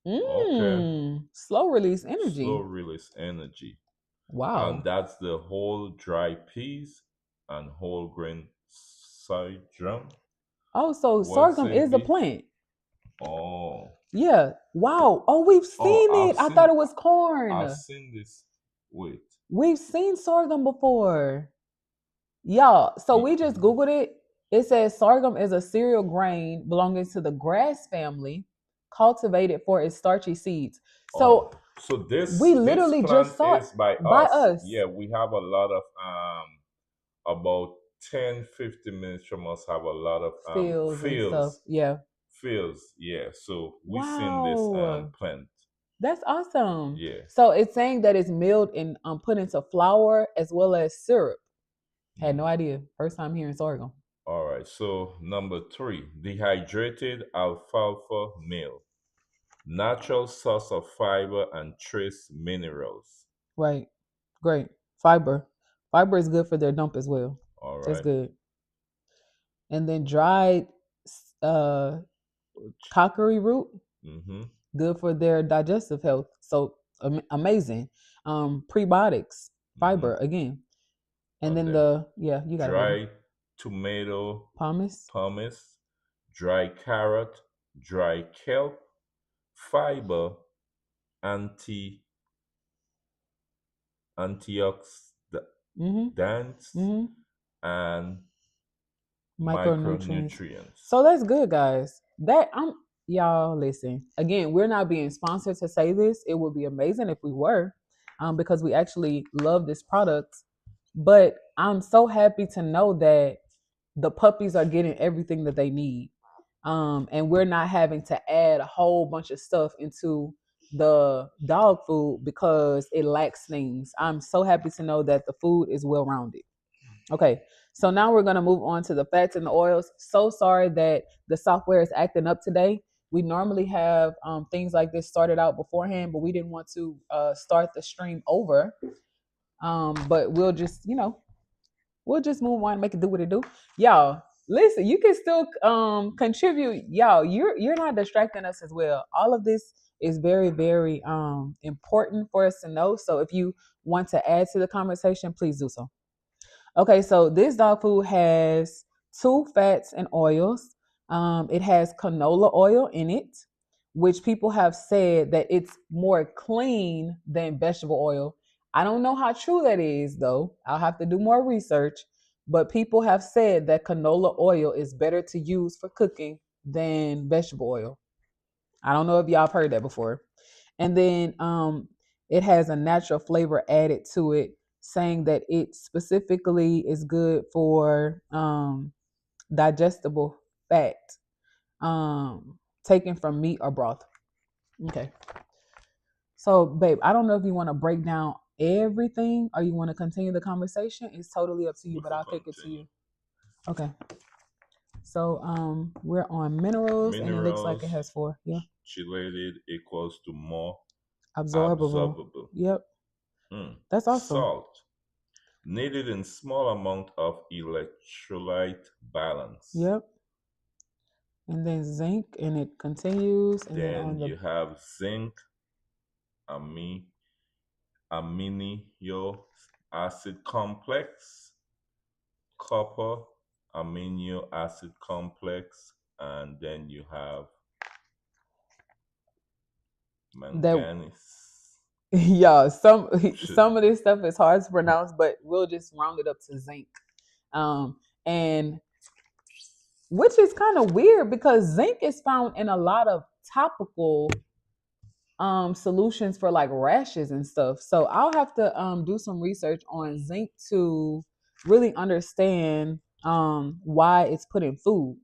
Okay. Slow release energy. Slow release energy. Wow. And that's the whole dry peas and whole grain sorghum. Oh, so sorghum is a plant. Oh. Yeah. Wow. Oh, we've seen it. I thought it was corn. I've seen this. Wait. We've seen sorghum before. Y'all, so we just Googled it. It says sorghum is a cereal grain belonging to the grass family, cultivated for its starchy seeds. So, this we literally this just saw is by us. Yeah, we have a lot of about 10-15 minutes from us have a lot of fields and stuff. Yeah. Fields, yeah. So we've seen this plant. That's awesome. Yeah. So it's saying that it's milled and put into flour as well as syrup. Had no idea. First time hearing sorghum. All right. So number 3, dehydrated alfalfa meal, natural source of fiber and trace minerals. Right. Great. Fiber. Fiber is good for their dump as well. All right. That's good. And then dried cockery root. Good for their digestive health. So amazing. Prebiotics, fiber again. And then you got dry tomato pumice, dry carrot, dry kelp, fiber, antioxidants, and micronutrients. So that's good, guys. Y'all listen. Again, we're not being sponsored to say this. It would be amazing if we were. because we actually love this product. But I'm so happy to know that the puppies are getting everything that they need. And we're not having to add a whole bunch of stuff into the dog food because it lacks things. I'm so happy to know that the food is well rounded. Okay, so now we're going to move on to the fats and the oils. So sorry that the software is acting up today. We normally have things like this started out beforehand, but we didn't want to start the stream over. But we'll just move on and make it do what it do. Y'all, listen, you can still contribute. Y'all, you're not distracting us as well. All of this is very, very important for us to know. So if you want to add to the conversation, please do so. Okay, so this dog food has two fats and oils. It has canola oil in it, which people have said that it's more clean than vegetable oil. I don't know how true that is, though. I'll have to do more research. But people have said that canola oil is better to use for cooking than vegetable oil. I don't know if y'all have heard that before. And then it has a natural flavor added to it, saying that it specifically is good for digestible fat taken from meat or broth. Okay. So, babe, I don't know if you want to break down everything or you want to continue the conversation. It's totally up to you, but I'll kick it to you. Okay. So we're on minerals, and it looks like it has 4. Yeah. Chelated equals to more Absorbable. Yep. That's awesome. Salt. Needed in small amount of electrolyte balance. Yep. And then zinc, and it continues. And then on you have zinc, amino acid complex, copper, amino acid complex, and then you have manganese. Yeah, some of this stuff is hard to pronounce, but we'll just round it up to zinc. And which is kind of weird because zinc is found in a lot of topical solutions for like rashes and stuff. So I'll have to do some research on zinc to really understand why it's put in food.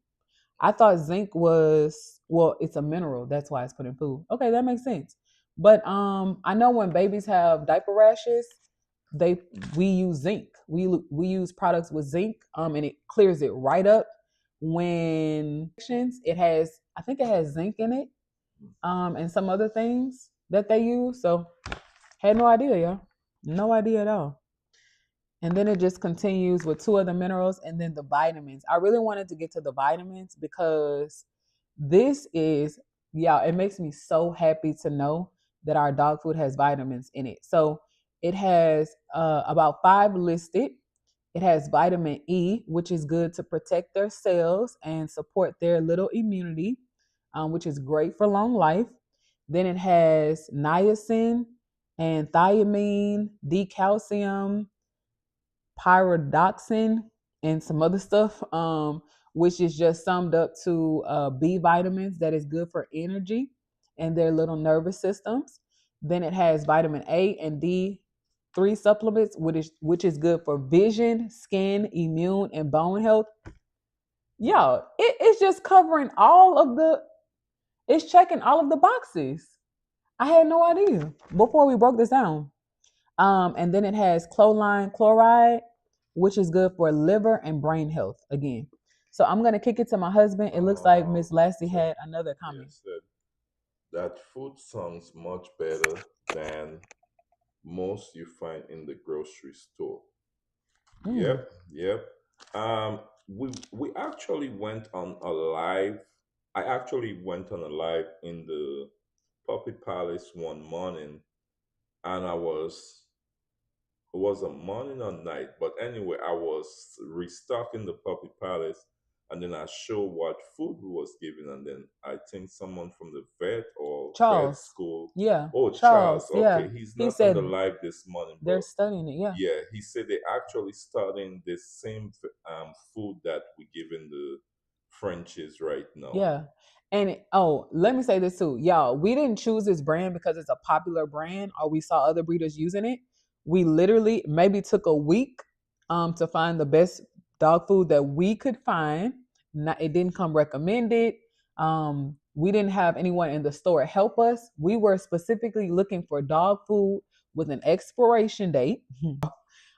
I thought zinc was, well, it's a mineral, that's why it's put in food. Okay, that makes sense. But I know when babies have diaper rashes, we use zinc. We use products with zinc, and it clears it right up. When it has, I think it has zinc in it, and some other things that they use. So had no idea, y'all. No idea at all. And then it just continues with 2 other minerals and then the vitamins. I really wanted to get to the vitamins because this is, yeah, it makes me so happy to know that our dog food has vitamins in it. So it has about 5 listed. It has vitamin E, which is good to protect their cells and support their little immunity, which is great for long life. Then it has niacin and thiamine, decalcium, pyridoxine, and some other stuff, which is just summed up to B vitamins that is good for energy and their little nervous systems. Then it has vitamin A and D3 supplements, which is good for vision, skin, immune, and bone health. Yo, it's just covering it's checking all of the boxes. I had no idea before we broke this down. And then it has choline chloride, which is good for liver and brain health again. So I'm going to kick it to my husband. It looks like Miss Lassie had another comment. Yes, that food sounds much better than most you find in the grocery store. Yep. We actually went on a live. I actually went on a live in the Puppy Palace one morning, and it was a morning or night, but anyway, I was restocking the Puppy Palace, and then I showed what food we was given, and then I think someone from the vet or vet school. Yeah. Oh, Charles. Okay, yeah. he's not on the live this morning. They're studying it. Yeah. Yeah, he said they actually studying the same food that we give in the Frenchies right now. Yeah. And oh, let me say this too. Y'all, we didn't choose this brand because it's a popular brand or we saw other breeders using it. We literally maybe took a week to find the best dog food that we could find. Not, it didn't come recommended. We didn't have anyone in the store help us. We were specifically looking for dog food with an expiration date.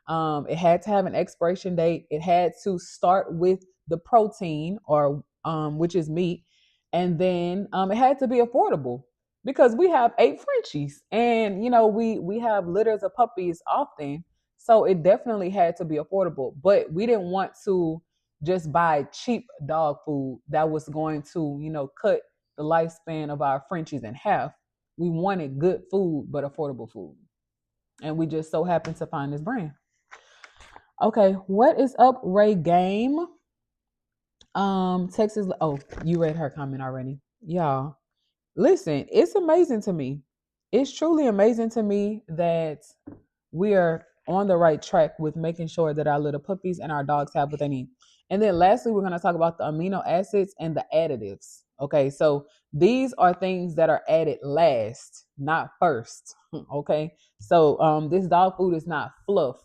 It had to have an expiration date. It had to start with the protein or which is meat, and then it had to be affordable because we have 8 Frenchies, and we have litters of puppies often, so it definitely had to be affordable. But we didn't want to just buy cheap dog food that was going to cut the lifespan of our Frenchies in half. We wanted good food but affordable food, and we just so happened to find this brand. Okay, what is up, Ray Game? Texas. Oh, you read her comment already. Y'all, listen, it's amazing to me. It's truly amazing to me that we are on the right track with making sure that our little puppies and our dogs have what they need. And then lastly, we're going to talk about the amino acids and the additives. Okay, so these are things that are added last, not first. Okay, so this dog food is not fluff.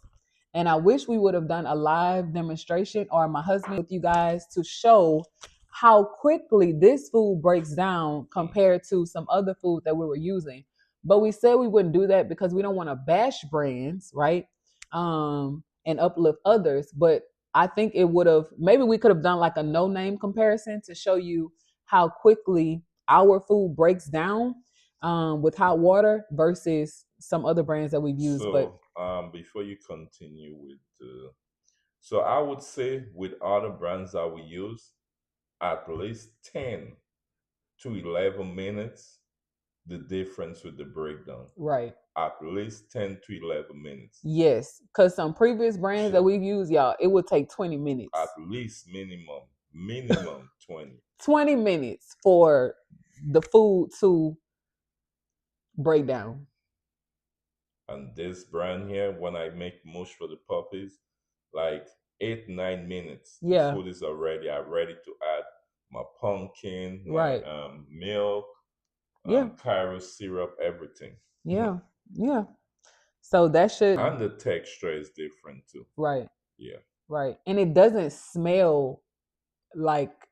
And I wish we would have done a live demonstration or my husband with you guys to show how quickly this food breaks down compared to some other food that we were using. But we said we wouldn't do that because we don't want to bash brands, right? And uplift others. But I think it would have, maybe we could have done like a no name comparison to show you how quickly our food breaks down with hot water versus some other brands that we've used. So, before you continue with so I would say with other brands that we use, at least 10 to 11 minutes, the difference with the breakdown. Right. At least 10 to 11 minutes. Yes, because some previous brands that we've used, y'all, it would take 20 minutes. At least minimum 20. 20 minutes for the food to break down. And this brand here, when I make mush for the puppies, like 8-9 minutes, Yeah. the food is already. I'm ready to add my pumpkin, Right. my milk, Yeah. Cairo syrup, everything. Yeah. Yeah. So that should. And the texture is different too. Right. Yeah. Right. And it doesn't smell like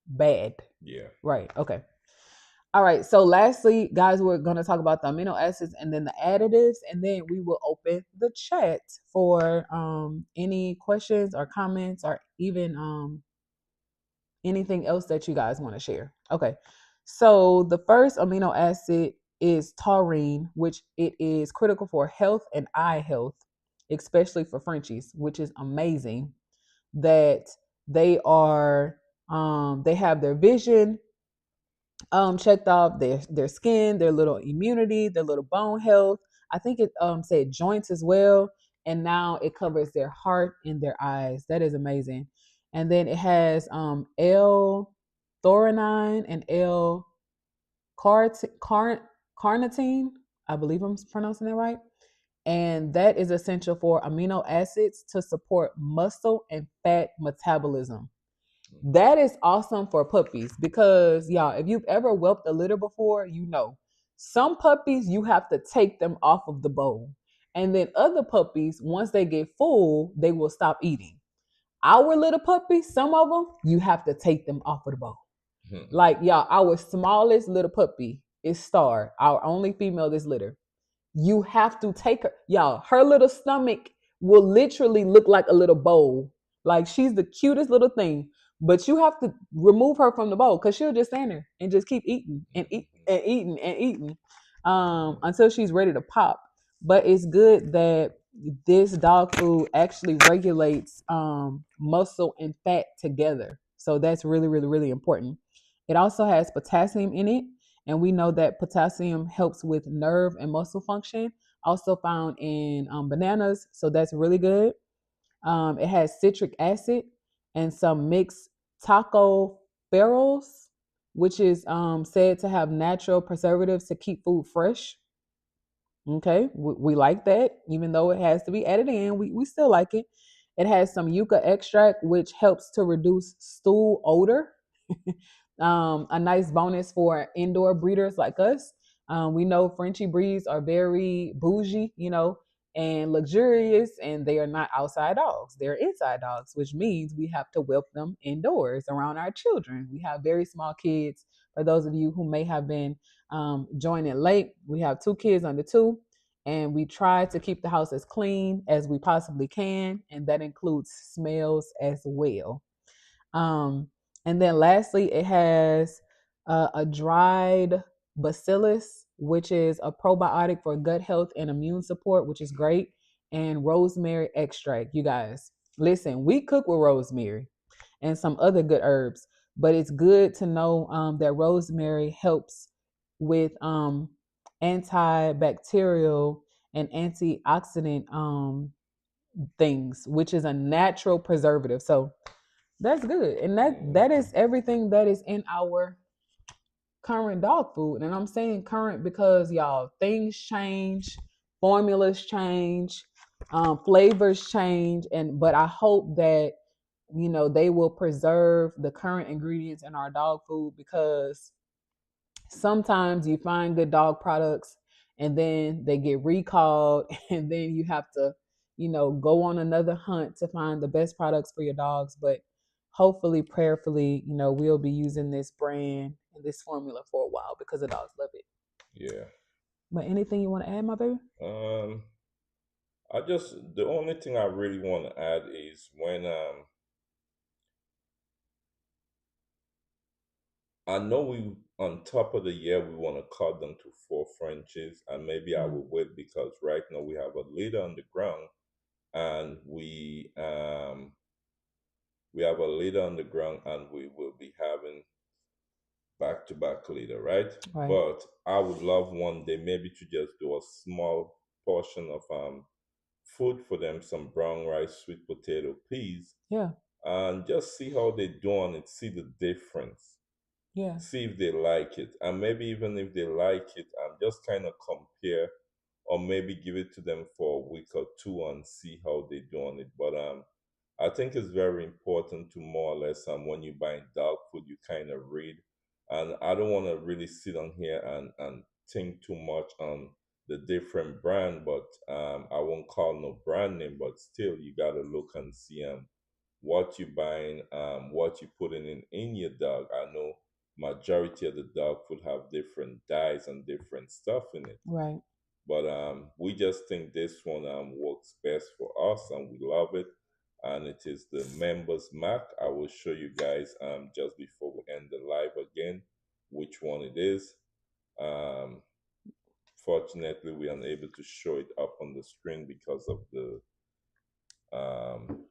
bad. Yeah. Right. Okay. All right. So lastly, guys, we're going to talk about the amino acids and then the additives, and then we will open the chat for any questions or comments or even anything else that you guys want to share. Okay. So the first amino acid is taurine, which it is critical for health and eye health, especially for Frenchies, which is amazing that they are they have their vision checked off, their skin, their little immunity, their little bone health. I think it said joints as well, and now it covers their heart and their eyes. That is amazing. And then it has L-threonine and L-carnitine. I believe I'm pronouncing that right. And that is essential for amino acids to support muscle and fat metabolism. That is awesome for puppies because, y'all, if you've ever whelped a litter before, you know some puppies you have to take them off of the bowl, and then other puppies, once they get full, they will stop eating. Our little puppies, some of them, you have to take them off of the bowl. Like, y'all, our smallest little puppy is Star, our only female this litter. You have to take her, y'all. Her little stomach will literally look like a little bowl. Like, she's the cutest little thing. But you have to remove her from the bowl because she'll just stand there and just keep eating and eating until she's ready to pop. But it's good that this dog food actually regulates muscle and fat together. So that's really, really, really important. It also has potassium in it. And we know that potassium helps with nerve and muscle function, also found in bananas. So that's really good. It has citric acid and some mixed tocopherols, which is said to have natural preservatives to keep food fresh. Okay, we like that. Even though it has to be added in, we still like it. It has some yucca extract, which helps to reduce stool odor. A nice bonus for indoor breeders like us. We know Frenchie breeds are very bougie, and luxurious, and they are not outside dogs. They're inside dogs, which means we have to whelp them indoors around our children. We have very small kids. For those of you who may have been joining late, we have two kids under two, and we try to keep the house as clean as we possibly can, and that includes smells as well. Um, and then lastly, it has a dried bacillus, which is a probiotic for gut health and immune support, which is great, and rosemary extract. You guys, listen, we cook with rosemary and some other good herbs, but it's good to know that rosemary helps with antibacterial and antioxidant things, which is a natural preservative. So that's good. And that is everything that is in our current dog food. And I'm saying current because y'all, things change, formulas change, flavors change, and but I hope that they will preserve the current ingredients in our dog food, because sometimes you find good dog products and then they get recalled and then you have to go on another hunt to find the best products for your dogs. But hopefully, prayerfully, we'll be using this brand and this formula for a while because the dogs love it. Yeah. But anything you want to add, my baby? Um, the only thing I really want to add is when I know we on top of the year we want to cut them to four Frenchies, and maybe I Mm. will wait because right now we have a litter on the ground, and we have a litter on the ground, and we will be having back to back litter, right? Right. But I would love one day maybe to just do a small portion of food for them, some brown rice, sweet potato, peas, Yeah. and just see how they do on it, see the difference, Yeah. see if they like it, and maybe even if they like it, just kind of compare, or maybe give it to them for a week or two and see how they do on it. But I think it's very important to more or less when you buy dog food, you kind of read. And I don't want to really sit on here and think too much on the different brand, but I won't call no brand name, but still you gotta look and see what you buying, what you putting in your dog. I know majority of the dog food have different dyes and different stuff in it. Right. But we just think this one works best for us and we love it. And it is the members Mac. I will show you guys just before we end the live again which one it is. Um, Fortunately, we are unable to show it up on the screen because of um,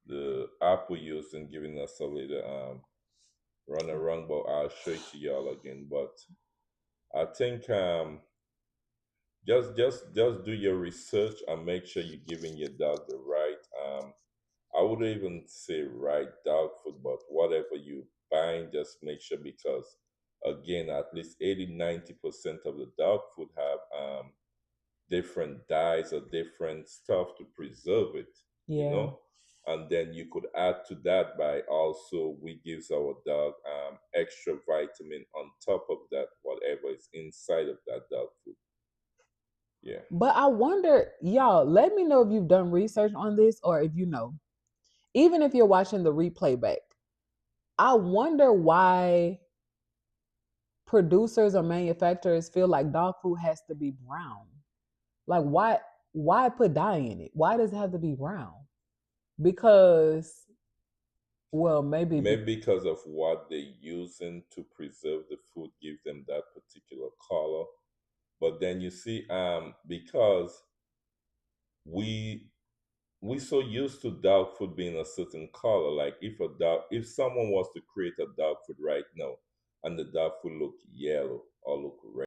the app we use and giving us a little run around. But I'll show it to y'all again. But I think just do your research and make sure you're giving your dog the right I wouldn't even say right dog food, but whatever you buying, just make sure, because again, at least 80-90% of the dog food have different dyes or different stuff to preserve it, you Yeah. know. And then you could add to that by also we gives our dog extra vitamin on top of that, whatever is inside of that dog food. Yeah. But I wonder, y'all, let me know if you've done research on this or if you know. Even if you're watching the replay back, I wonder why producers or manufacturers feel like dog food has to be brown. Like why put dye in it? Why does it have to be brown? Because well, Maybe because of what they're using to preserve the food gives them that particular color. But then you see, because we we so used to dog food being a certain color. Like if someone was to create a dog food right now, and the dog food look yellow or look red,